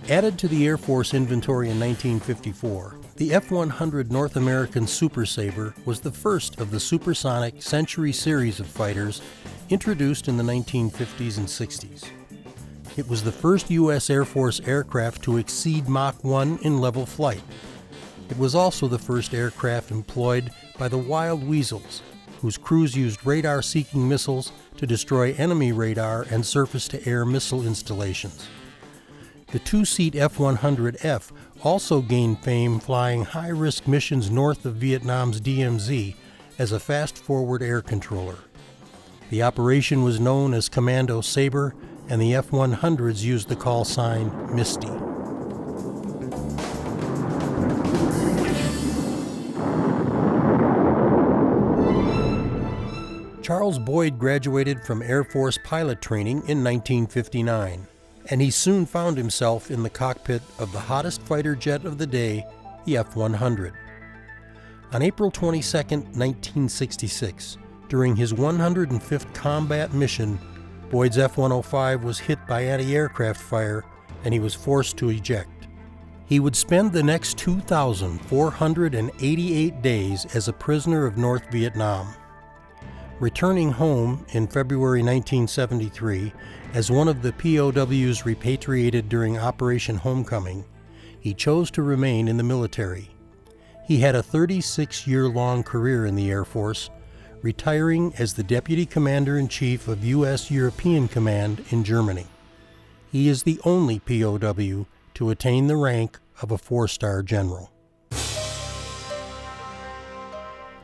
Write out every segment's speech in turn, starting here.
Added to the Air Force inventory in 1954, the F-100 North American Super Sabre was the first of the supersonic Century series of fighters introduced in the 1950s and 60s. It was the first U.S. Air Force aircraft to exceed Mach 1 in level flight. It was also the first aircraft employed by the Wild Weasels, whose crews used radar-seeking missiles to destroy enemy radar and surface-to-air missile installations. The two-seat F-100F also gained fame flying high-risk missions north of Vietnam's DMZ as a fast-forward air controller. The operation was known as Commando Sabre, and the F-100s used the call sign Misty. Charles Boyd graduated from Air Force pilot training in 1959. And he soon found himself in the cockpit of the hottest fighter jet of the day, the F-100. On April 22, 1966, during his 105th combat mission, Boyd's F-105 was hit by anti-aircraft fire, and he was forced to eject. He would spend the next 2,488 days as a prisoner of North Vietnam. Returning home in February 1973, as one of the POWs repatriated during Operation Homecoming, he chose to remain in the military. He had a 36-year-long career in the Air Force, retiring as the Deputy Commander-in-Chief of U.S. European Command in Germany. He is the only POW to attain the rank of a 4-star general.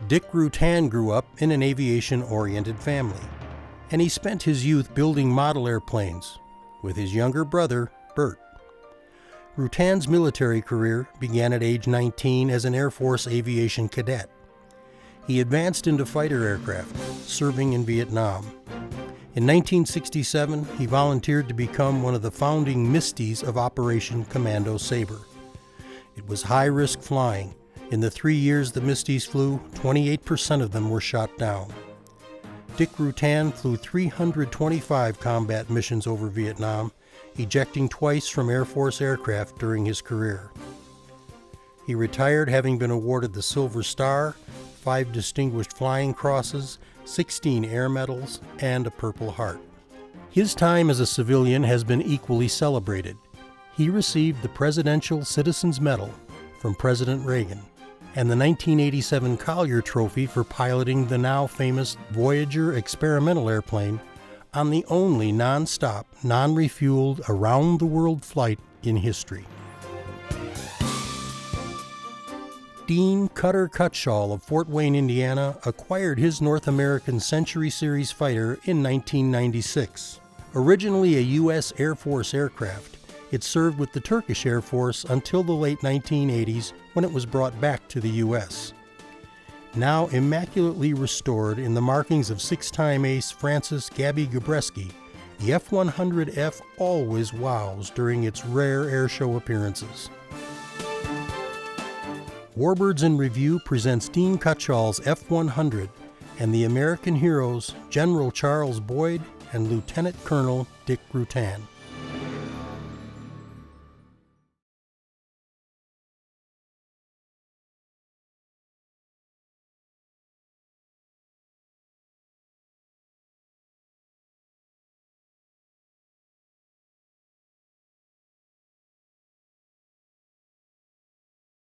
Dick Rutan grew up in an aviation-oriented family, and he spent his youth building model airplanes with his younger brother, Bert. Rutan's military career began at age 19 as an Air Force aviation cadet. He advanced into fighter aircraft, serving in Vietnam. In 1967, he volunteered to become one of the founding Misties of Operation Commando Sabre. It was high-risk flying. In the 3 years the Misties flew, 28% of them were shot down. Dick Rutan flew 325 combat missions over Vietnam, ejecting twice from Air Force aircraft during his career. He retired having been awarded the Silver Star, 5 Distinguished Flying Crosses, 16 Air Medals, and a Purple Heart. His time as a civilian has been equally celebrated. He received the Presidential Citizens Medal from President Reagan, and the 1987 Collier Trophy for piloting the now famous Voyager experimental airplane on the only non-stop, non-refueled, around-the-world flight in history. Dean Cutter Cutshall of Fort Wayne, Indiana, acquired his North American Century Series fighter in 1996. Originally a U.S. Air Force aircraft, it served with the Turkish Air Force until the late 1980s when it was brought back to the U.S. Now immaculately restored in the markings of 6-time ace Francis Gabby Gabreski, the F-100F always wows during its rare airshow appearances. Warbirds in Review presents Dean Cutshall's F-100 and the American heroes General Charles Boyd and Lieutenant Colonel Dick Rutan.